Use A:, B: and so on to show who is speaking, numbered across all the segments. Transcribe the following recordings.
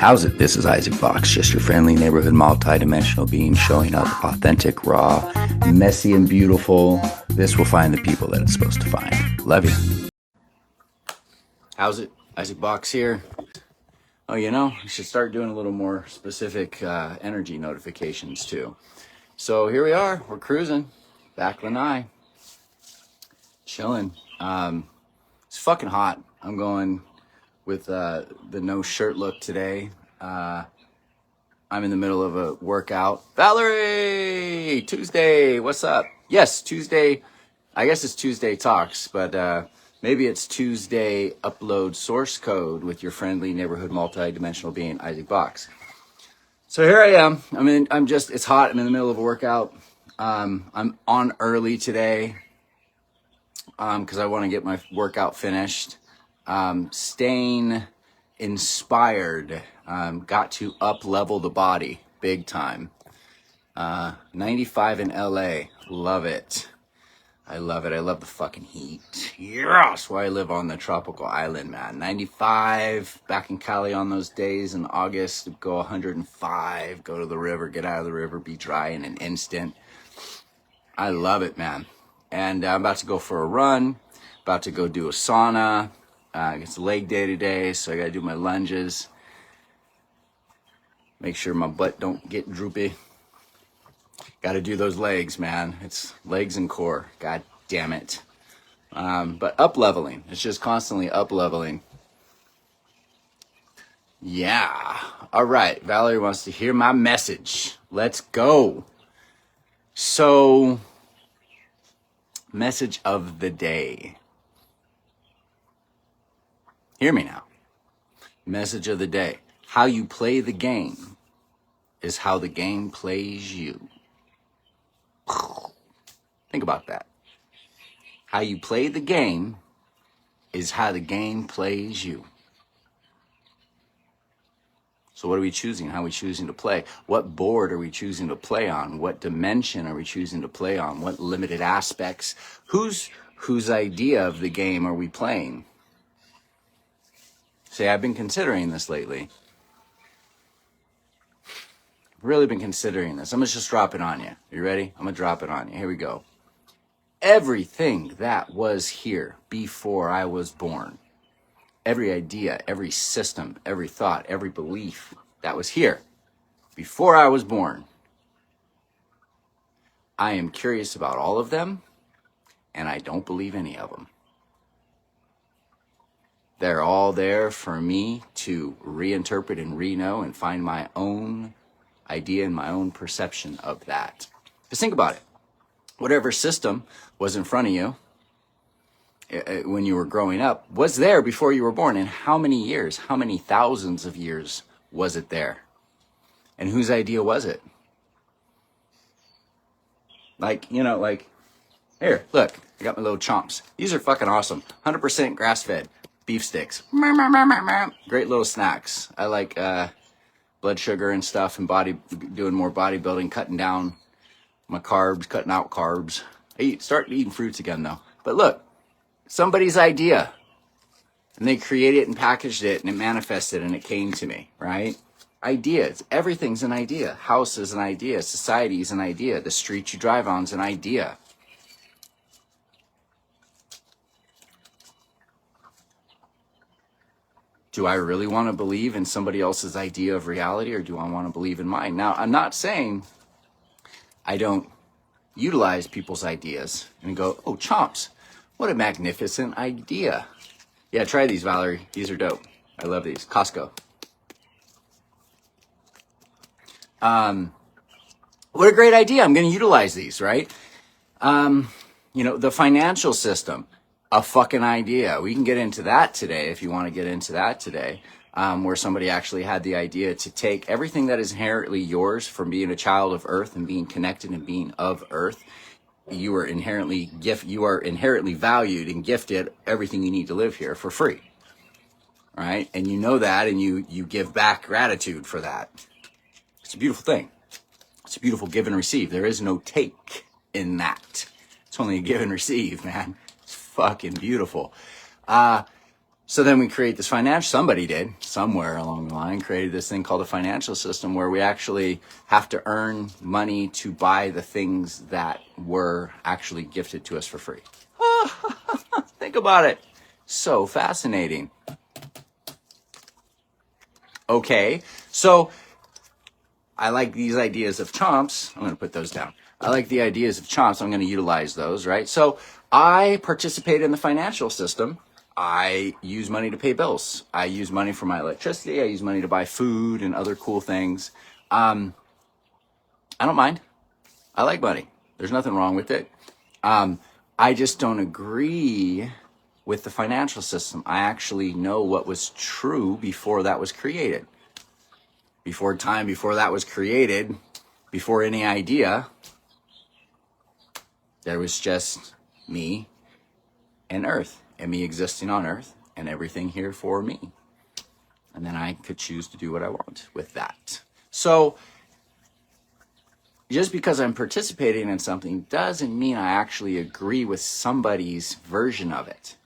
A: How's it? This is Isaac Box, just your friendly neighborhood multi-dimensional being showing up authentic, raw, messy, and beautiful. This will find the people that it's supposed to find. Love you. How's it? Isaac Box here. Oh, you should start doing a little more specific energy notifications too. So here we are. We're cruising. Back Lanai. Chilling. It's fucking hot. I'm going with the no shirt look today. I'm in the middle of a workout. Valerie! Tuesday, what's up? Yes, Tuesday. I guess it's Tuesday Talks, but maybe it's Tuesday Upload Source Code with your friendly neighborhood multi-dimensional being, Isaac Box. So here I am. It's hot. I'm in the middle of a workout. I'm on early today because I want to get my workout finished. Staying inspired. Got to up level the body big time. 95 in LA. Love it. I love it. I love the fucking heat. Yeah, that's why I live on the tropical island, man. 95 back in Cali on those days in August. Go 105. Go to the river. Get out of the river. Be dry in an instant. I love it, man. And I'm about to go for a run. About to go do a sauna. It's leg day today, so I gotta do my lunges. Make sure my butt don't get droopy. Gotta do those legs, man. It's legs and core. God damn it. But up leveling. It's just constantly up leveling. Yeah. All right. Valerie wants to hear my message. Let's go. So, message of the day. Hear me now. Message of the day. How you play the game is how the game plays you. Think about that. How you play the game is how the game plays you. So what are we choosing? How are we choosing to play? What board are we choosing to play on? What dimension are we choosing to play on? What limited aspects? Whose idea of the game are we playing? See, I've been considering this lately. Really been considering this. I'm gonna just drop it on you. You ready? I'm gonna drop it on you. Here we go. Everything that was here before I was born, every idea, every system, every thought, every belief that was here before I was born, I am curious about all of them, and I don't believe any of them. They're all there for me to reinterpret and re-know and find my own idea and my own perception of that. Just think about it. Whatever system was in front of you when you were growing up was there before you were born. And how many years, how many thousands of years was it there? And whose idea was it? Like, here, look, I got my little chomps. These are fucking awesome. 100% grass-fed beef sticks. Great little snacks. I like blood sugar and stuff and doing more bodybuilding, cutting down my carbs, cutting out carbs. Start eating fruits again though. But look, somebody's idea. And they created it and packaged it and it manifested and it came to me, right? Ideas. Everything's an idea. House is an idea. Society is an idea. The street you drive on is an idea. Do I really want to believe in somebody else's idea of reality, or do I want to believe in mine? Now, I'm not saying I don't utilize people's ideas and go, oh, chomps, what a magnificent idea. Yeah, try these, Valerie. These are dope. I love these. Costco. What a great idea. I'm going to utilize these, right? The financial system. A fucking idea. We can get into that today if you want to get into that today, where somebody actually had the idea to take everything that is inherently yours from being a child of Earth and being connected and being of Earth. You are inherently valued and gifted everything you need to live here for free, right? And you know that, and you give back gratitude for that. It's a beautiful thing. It's a beautiful give and receive. There is no take in that. It's only a give and receive, man. Fucking beautiful. So then we create this somebody did, somewhere along the line, created this thing called a financial system where we actually have to earn money to buy the things that were actually gifted to us for free. Think about it. So fascinating. Okay, so I like these ideas of Chomps. I'm going to put those down. I like the ideas of Chomps. I'm going to utilize those, right? So I participate in the financial system. I use money to pay bills. I use money for my electricity. I use money to buy food and other cool things. I don't mind. I like money. There's nothing wrong with it. I just don't agree with the financial system. I actually know what was true before that was created. Before that was created, before any idea, there was just me and Earth, and me existing on Earth, and everything here for me. And then I could choose to do what I want with that. So just because I'm participating in something doesn't mean I actually agree with somebody's version of it.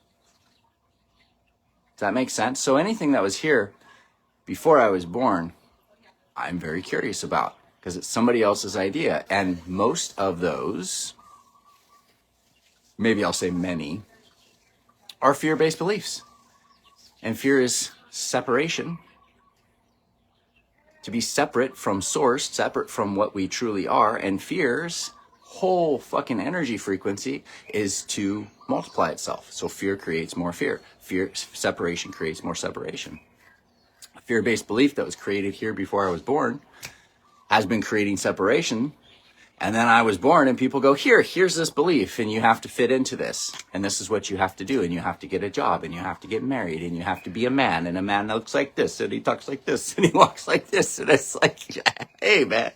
A: Does that make sense? So anything that was here before I was born, I'm very curious about, because it's somebody else's idea. And most of those, maybe I'll say many, are fear-based beliefs. And fear is separation. To be separate from source, separate from what we truly are. And fear's whole fucking energy frequency is to multiply itself. So fear creates more fear. Separation creates more separation. A fear-based belief that was created here before I was born has been creating separation. And then I was born and people go, here's this belief and you have to fit into this. And this is what you have to do. And you have to get a job and you have to get married and you have to be a man. And a man looks like this and he talks like this and he walks like this. And it's like, hey man,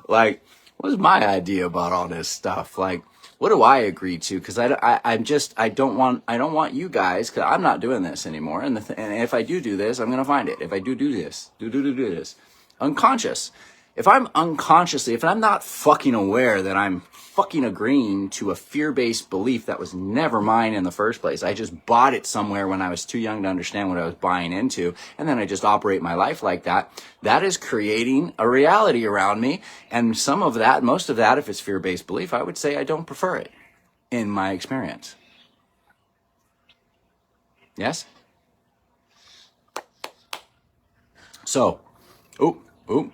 A: like, what's my idea about all this stuff? Like, what do I agree to? Because I don't want you guys, because I'm not doing this anymore. And if I do this, I'm gonna find it. If I do this, do this, unconscious. If I'm not fucking aware that I'm fucking agreeing to a fear-based belief that was never mine in the first place, I just bought it somewhere when I was too young to understand what I was buying into, and then I just operate my life like that, that is creating a reality around me. And most of that, if it's fear-based belief, I would say I don't prefer it in my experience. Yes? So,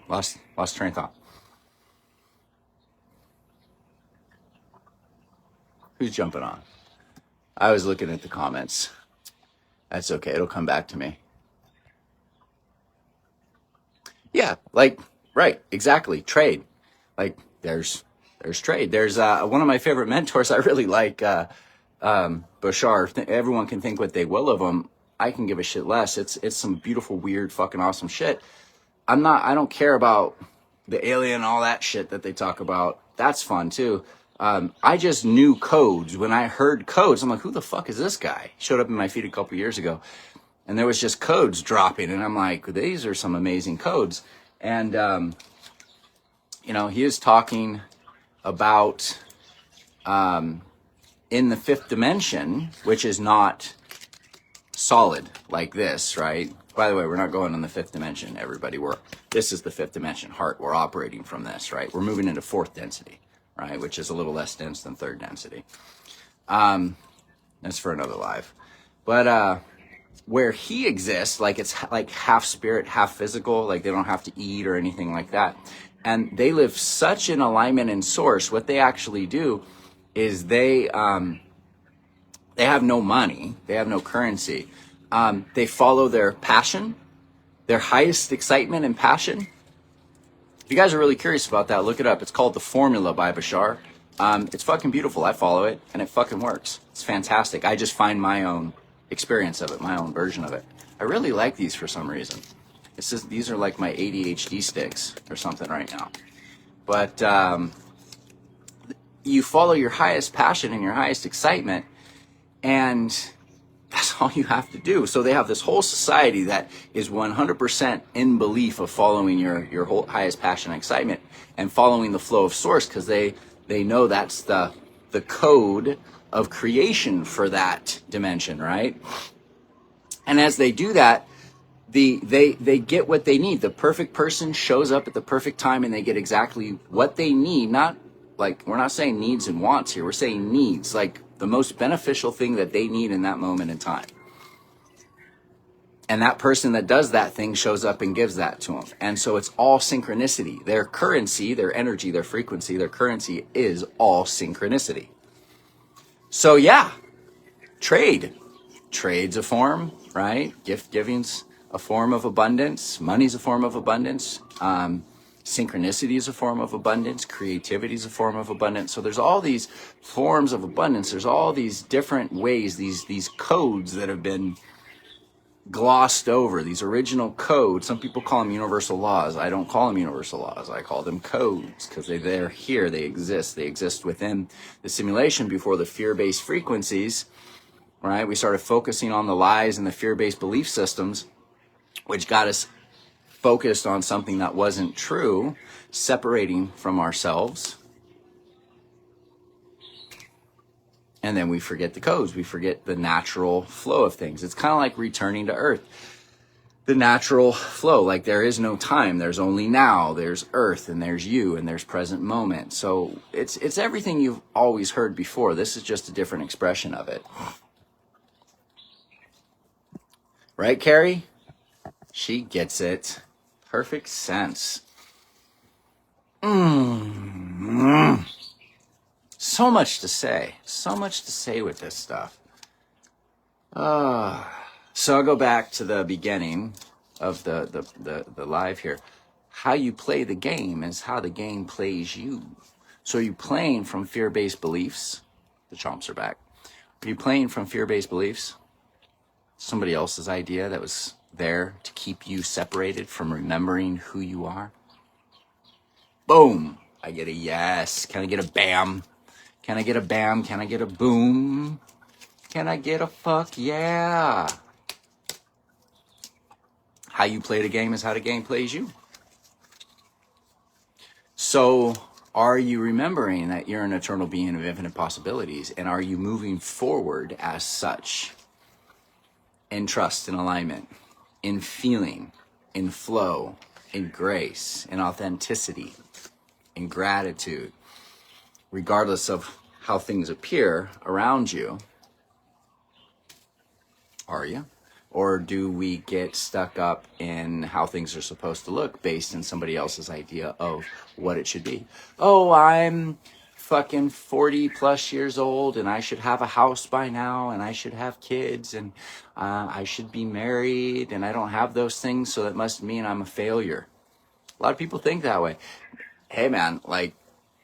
A: lost train of thought. Who's jumping on? I was looking at the comments. That's okay. It'll come back to me. Yeah, like, right, exactly. Trade. Like, there's trade. There's one of my favorite mentors I really like, Bashar. Everyone can think what they will of him. I can give a shit less. It's some beautiful, weird, fucking awesome shit. I don't care about the alien and all that shit that they talk about. That's fun too. I just knew codes. When I heard codes, I'm like, who the fuck is this guy? He showed up in my feed a couple years ago. And there was just codes dropping. And I'm like, these are some amazing codes. And, he is talking about in the fifth dimension, which is not solid like this, right? By the way, we're not going in the fifth dimension, everybody. This is the fifth dimension, heart. We're operating from this, right? We're moving into fourth density, right? Which is a little less dense than third density. That's for another live. But where he exists, like it's like half spirit, half physical, like they don't have to eat or anything like that. And they live such in alignment in source. What they actually do is they have no money. They have no currency. They follow their passion, their highest excitement and passion. If you guys are really curious about that, look it up. It's called The Formula by Bashar. It's fucking beautiful. I follow it and it fucking works. It's fantastic. I just find my own experience of it, my own version of it. I really like these for some reason. It's just, these are like my ADHD sticks or something right now. But you follow your highest passion and your highest excitement, and that's all you have to do. So they have this whole society that is 100% in belief of following your whole highest passion and excitement and following the flow of source, because they know that's the code of creation for that dimension, right? And as they do that, they get what they need. The perfect person shows up at the perfect time, and they get exactly what they need. Not like, we're not saying needs and wants here. We're saying needs, like the most beneficial thing that they need in that moment in time. And that person that does that thing shows up and gives that to them. And so it's all synchronicity. Their currency, their energy, their frequency, their currency is all synchronicity. So yeah, trade. Trade's a form, right? Gift giving's a form of abundance. Money's a form of abundance. Synchronicity is a form of abundance. Creativity is a form of abundance. So there's all these forms of abundance. There's all these different ways, these codes that have been glossed over, these original codes. Some people call them universal laws. I don't call them universal laws. I call them codes, because they're here. They exist. They exist within the simulation before the fear-based frequencies, right? We started focusing on the lies and the fear-based belief systems, which got us focused on something that wasn't true, separating from ourselves. And then we forget the codes. We forget the natural flow of things. It's kind of like returning to earth. The natural flow, like there is no time. There's only now. There's earth, and there's you, and there's present moment. So it's everything you've always heard before. This is just a different expression of it. Right, Carrie? She gets it. Perfect sense. So much to say. So much to say with this stuff. So I'll go back to the beginning of the live here. How you play the game is how the game plays you. So are you playing from fear-based beliefs? The chomps are back. Are you playing from fear-based beliefs? Somebody else's idea that was there to keep you separated from remembering who you are? Boom. I get a yes. Can I get a bam? Can I get a bam? Can I get a boom? Can I get a fuck yeah? How you play the game is how the game plays you. So are you remembering that you're an eternal being of infinite possibilities? And are you moving forward as such? In trust, in alignment, in feeling, in flow, in grace, in authenticity, in gratitude, regardless of how things appear around you? Are you? Or do we get stuck up in how things are supposed to look based on somebody else's idea of what it should be? Oh, I'm fucking 40 plus years old, and I should have a house by now, and I should have kids, and I should be married, and I don't have those things, so that must mean I'm a failure. A lot of people think that way. Hey man, like,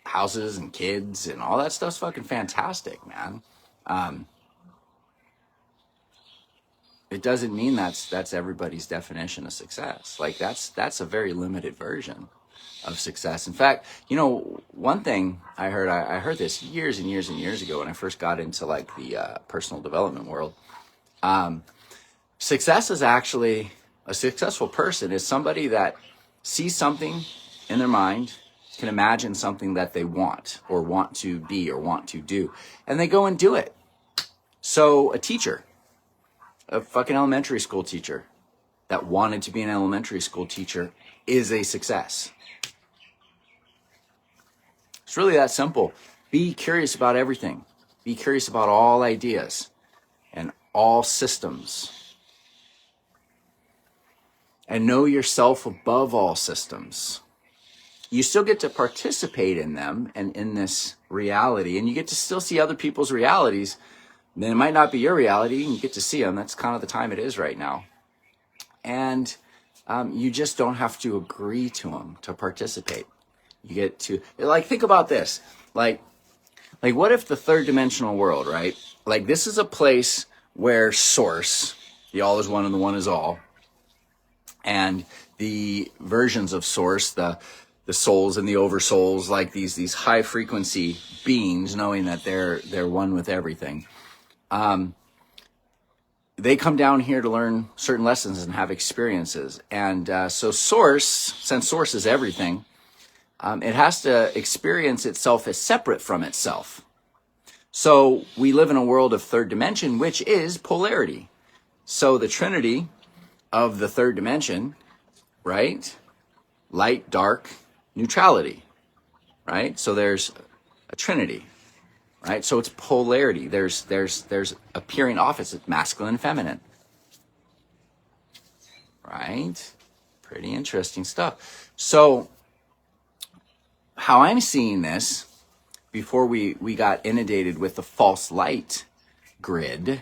A: houses and kids and all that stuff's fucking fantastic, man. It doesn't mean that's everybody's definition of success. Like that's a very limited version of success. In fact, you know, one thing I heard this years and years and years ago when I first got into like the personal development world. Success is actually, a successful person is somebody that sees something in their mind, can imagine something that they want or want to be or want to do, and they go and do it. So a teacher, a fucking elementary school teacher that wanted to be an elementary school teacher is a success. It's really that simple. Be curious about everything. Be curious about all ideas and all systems. And know yourself above all systems. You still get to participate in them and in this reality, and you get to still see other people's realities. Then it might not be your reality, and you get to see them. That's kind of the time it is right now. And you just don't have to agree to them to participate. You get to, like, think about this. Like what if the third dimensional world, right? Like, this is a place where source, the all is one and the one is all, and the versions of source, the souls and the oversouls, like these high frequency beings, knowing that they're one with everything. They come down here to learn certain lessons and have experiences. And so source, since source is everything, it has to experience itself as separate from itself. So we live in a world of third dimension, which is polarity. So the trinity of the third dimension, right? Light, dark, neutrality, right? So there's a trinity, right? So it's polarity. There's appearing opposites, masculine and feminine, right? Pretty interesting stuff. So how I'm seeing this, before we got inundated with the false light grid,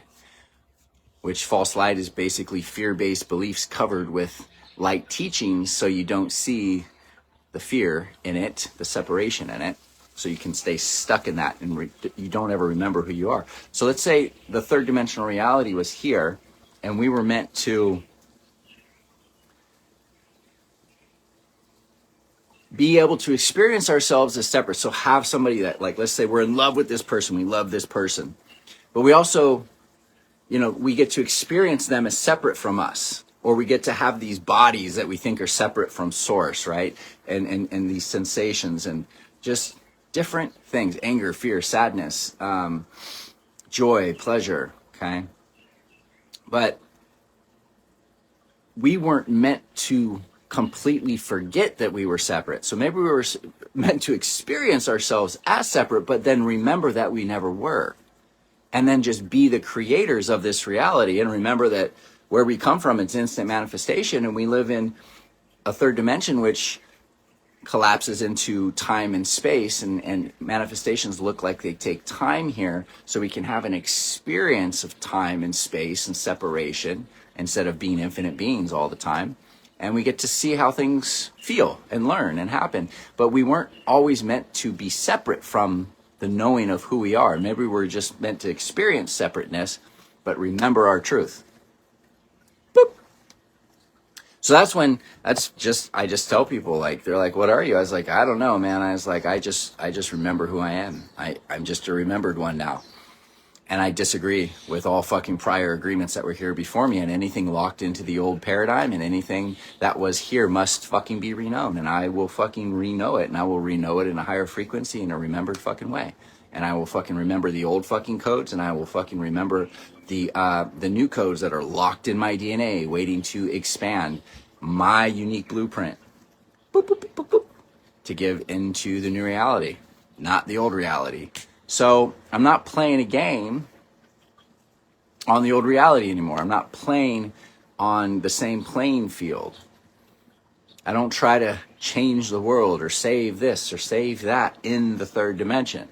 A: which false light is basically fear-based beliefs covered with light teachings, so you don't see the fear in it, the separation in it, so you can stay stuck in that and you don't ever remember who you are. So let's say the third dimensional reality was here, and we were meant to be able to experience ourselves as separate. So have somebody that, like, let's say we're in love with this person, we love this person, but we also, we get to experience them as separate from us, or we get to have these bodies that we think are separate from source, right? And these sensations and just different things, anger, fear, sadness, joy, pleasure, okay? But we weren't meant to completely forget that we were separate. So maybe we were meant to experience ourselves as separate, but then remember that we never were. And then just be the creators of this reality and remember that where we come from, it's instant manifestation, and we live in a third dimension which collapses into time and space, and manifestations look like they take time here, so we can have an experience of time and space and separation instead of being infinite beings all the time. And we get to see how things feel and learn and happen. But we weren't always meant to be separate from the knowing of who we are. Maybe we're just meant to experience separateness, but remember our truth. Boop. So I just tell people, like, they're like, what are you? I was like, I don't know, man. I was like, I just remember who I am. I'm just a remembered one now. And I disagree with all fucking prior agreements that were here before me, and anything locked into the old paradigm and anything that was here must fucking be reknown, and I will fucking reknow it, and I will reknow it in a higher frequency in a remembered fucking way. And I will fucking remember the old fucking codes, and I will fucking remember the new codes that are locked in my DNA waiting to expand my unique blueprint, boop, boop, boop, boop, boop, to give into the new reality, not the old reality. So I'm not playing a game on the old reality anymore. I'm not playing on the same playing field. I don't try to change the world or save this or save that in the third dimension.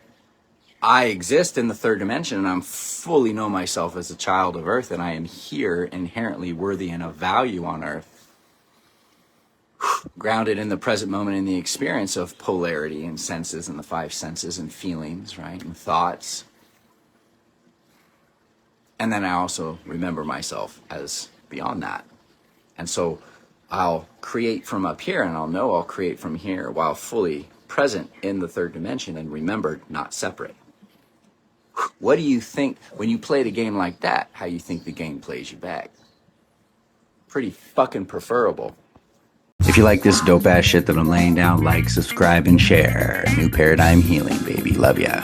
A: I exist in the third dimension, and I'm fully know myself as a child of Earth, and I am here inherently worthy and of value on Earth, grounded in the present moment in the experience of polarity and senses and the five senses and feelings, right, and thoughts. And then I also remember myself as beyond that. And so I'll create from up here, and I'll create from here while fully present in the third dimension and remembered, not separate. What do you think when you played a game like that, how you think the game plays you back? Pretty fucking preferable. If you like this dope ass shit that I'm laying down, like, subscribe, and share. New Paradigm Healing, baby. Love ya.